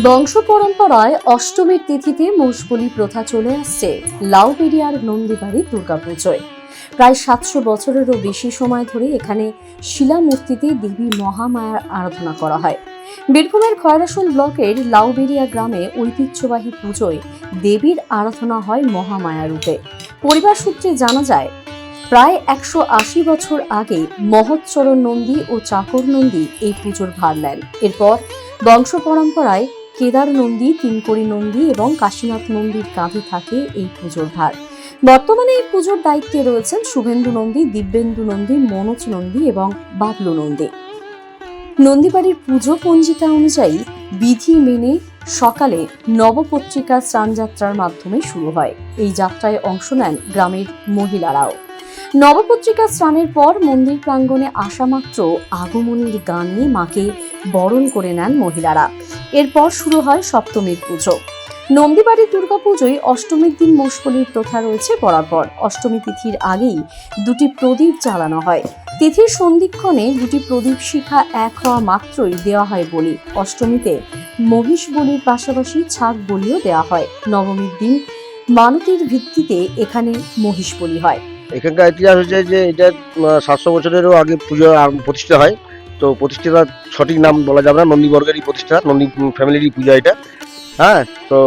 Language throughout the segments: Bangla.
বংশ পরম্পরায় অষ্টমীর তিথিতে মোষবলি প্রথা চলে আসছে লাউবেরিয়ার নন্দীবাড়ি দুর্গাপুজোয়। প্রায় 700 বছরেরও বেশি সময় ধরে এখানে শিলামূর্তিতে দেবী মহামায়ার আরাধনা করা হয়। বীরভূমের খয়রাশোল ব্লকের লাউবেরিয়া গ্রামে ঐতিহ্যবাহী পুজোয় দেবীর আরাধনা হয় মহামায়া রূপে। পরিবার সূত্রে জানা যায়, প্রায় 180 বছর আগে মহৎচরণ নন্দী ও চাকর নন্দী এই পুজোর ভার নেন। এরপর বংশ পরম্পরায় কেদার নন্দী, তিনকড়ি নন্দী এবং কাশীনাথ নন্দীর কাঁধে থাকে এই পুজোর ভার। বর্তমানে এই পুজোর দায়িত্বে রয়েছেন শুভেন্দু নন্দী, দিব্যেন্দু নন্দী, মনোজ নন্দী এবং বাবলু নন্দী। নন্দীবাড়ির পুজো পঞ্জিকা অনুযায়ী বিধি মেনে সকালে নবপত্রিকা স্নানযাত্রার মাধ্যমে শুরু হয়। এই যাত্রায় অংশ নেন গ্রামের মহিলারাও। নবপত্রিকা স্নানের পর মন্দির প্রাঙ্গণে আসা মাত্র আগমনীর গান নিয়ে মাকে বরণ করে নেন মহিলারা। এরপর শুরু হয় সপ্তমীর পুজো। নন্দীবাড়ির দুর্গাপুজোয় অষ্টমীর দিন মোষবলির প্রথা রয়েছে বরাবর। অষ্টমী তিথির আগেই দুটি প্রদীপ জ্বালানো হয়। তিথির সন্ধিক্ষণে দুটি প্রদীপ শিখা এক হওয়া মাত্রই দেওয়া হয় বলি। অষ্টমীতে মহিষ বলির পাশাপাশি ছাগ বলিও দেওয়া হয়। নবমীর দিন মানতির ভিত্তিতে এখানে মহিষ বলি হয়। এখানকার ইতিহাস হচ্ছে যে এটা 700 বছরেরও আগে পুজো প্রতিষ্ঠা হয়। তো প্রতিষ্ঠাতার সঠিক নাম বলা যাবে না, নন্দীবর্গেরই প্রতিষ্ঠা, নন্দী ফ্যামিলিরই পূজা এটা। হ্যাঁ, তো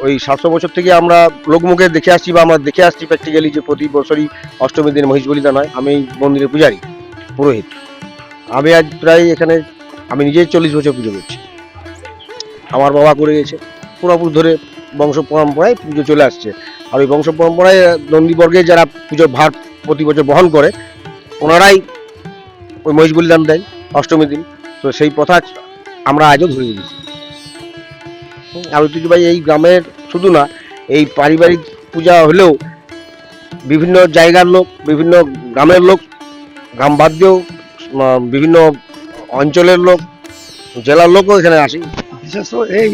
ওই 700 বছর থেকে আমরা লোকমুখে দেখে আসছি বা আমরা দেখে আসছি প্র্যাকটিক্যালি যে প্রতি বছরই অষ্টমীর দিন মহিষ বলিদান হয়। আমি মন্দিরের পূজারী, পুরোহিত। আমি আজ প্রায় এখানে আমি নিজেই 40 বছর পুজো করছি। আমার বাবা করে গেছে, পুরোপুরি ধরে বংশ পরম্পরায় পুজো চলে আসছে। আর ওই বংশ পরম্পরায় নন্দীবর্গে যারা পুজোর ভার প্রতি বছর বহন করে, ওনারাই ওই মহিষ বলিদান দেয় অষ্টমীর দিন। তো সেই প্রথা আমরা আজও ধরে দিয়েছি। আর ঐতিহ্যবাহী এই গ্রামের শুধু না, এই পারিবারিক পূজা হলেও বিভিন্ন জায়গার লোক, বিভিন্ন গ্রামের লোক, গ্রাম বাদ দিয়েও বিভিন্ন অঞ্চলের লোক, জেলার লোকও এখানে আসে। বিশেষ এই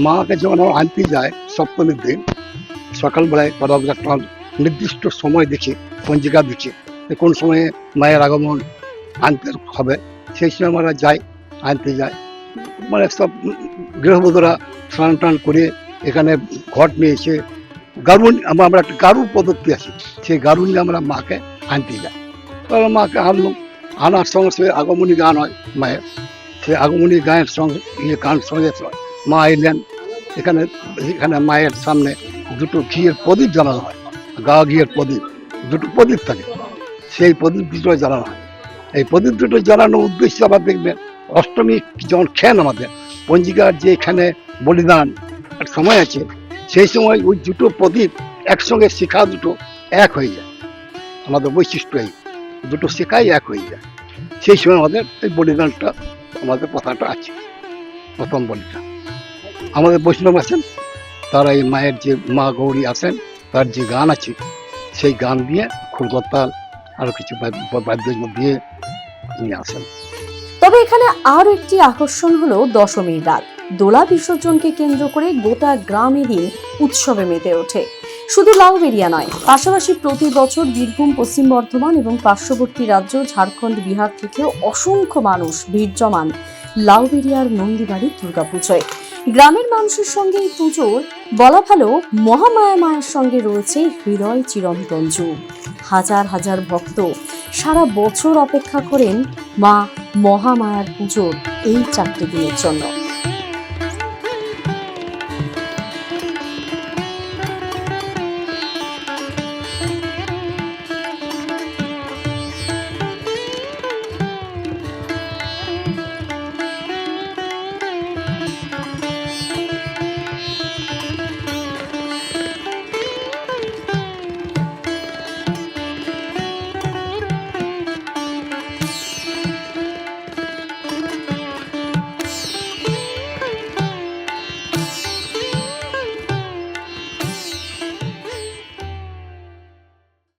মাকে যখন আমরা আনতে যায় সপ্তমীর দিন সকালবেলায় একটা নির্দিষ্ট সময় দেখে, পঞ্জিকা দেখে কোন সময়ে মায়ের আগমন আনতে হবে, সেই সময় আমরা যাই, আনতে যাই। মানে সব গৃহবধূরা স্নান টান করে এখানে ঘট নিয়ে এসে গারুন, আমরা একটা গারুর পদ্ধতি আছে, সেই গারুন নিয়ে আমরা মাকে আনতে যাই। তাহলে মাকে আনলাম, আনার সঙ্গে সঙ্গে আগমনী গান হয় মায়ের। সেই আগমনী গানের সঙ্গে গান সঙ্গে মা এলেন। এখানে এখানে মায়ের সামনে দুটো ঘিয়ের প্রদীপ জ্বালানো হয়, গা ঘিয়ের প্রদীপ, দুটো প্রদীপ থাকে, সেই প্রদীপ দুটো জ্বালানো হয়। এই প্রদীপ দুটো জ্বালানোর উদ্দেশ্য আবার দেখবেন, অষ্টমী যখন খেন আমাদের পঞ্জিকার যে এখানে বলিদান সময় আছে, সেই সময় ওই দুটো প্রদীপ একসঙ্গে শিখা দুটো এক হয়ে যায়। আমাদের বৈশিষ্ট্য এই দুটো শিখাই এক হয়ে যায়। সেই সময় আমাদের এই বলিদানটা, আমাদের কথাটা আছে। প্রথম বলিদান আমাদের বৈষ্ণব আছেন, তারা এই মায়ের যে মা গৌরী আছেন, তার যে গান আছে, সেই গান দিয়ে খোলকর্তাল আরো কিছু বাদ্য দিয়ে নিয়ে আসেন। তবে এখানে আরো একটি আকর্ষণ হলো দশমীর রাত। দোলা বিসর্জনকে কেন্দ্র করে গোটা গ্রাম এদিন উৎসবে মেতে ওঠে। শুধু লাউবেরিয়া নয়, পাশাপাশি প্রতি বছর বীরভূম, পশ্চিম বর্ধমান এবং পার্শ্ববর্তী রাজ্য ঝাড়খণ্ড, বিহার থেকেও অসংখ্য মানুষ ভিড় জমান লাউবেরিয়ার নন্দীবাড়ির দুর্গাপুজোয়। গ্রামের মানুষের সঙ্গে এই পুজোর বলা ভালো মহামায়া মায়ের সঙ্গে রয়েছে হৃদয় চিরন্তন যোগ। হাজার হাজার ভক্ত সারা বছর অপেক্ষা করেন মা মহামায়ার পুজোর এই 4 দিনের জন্য।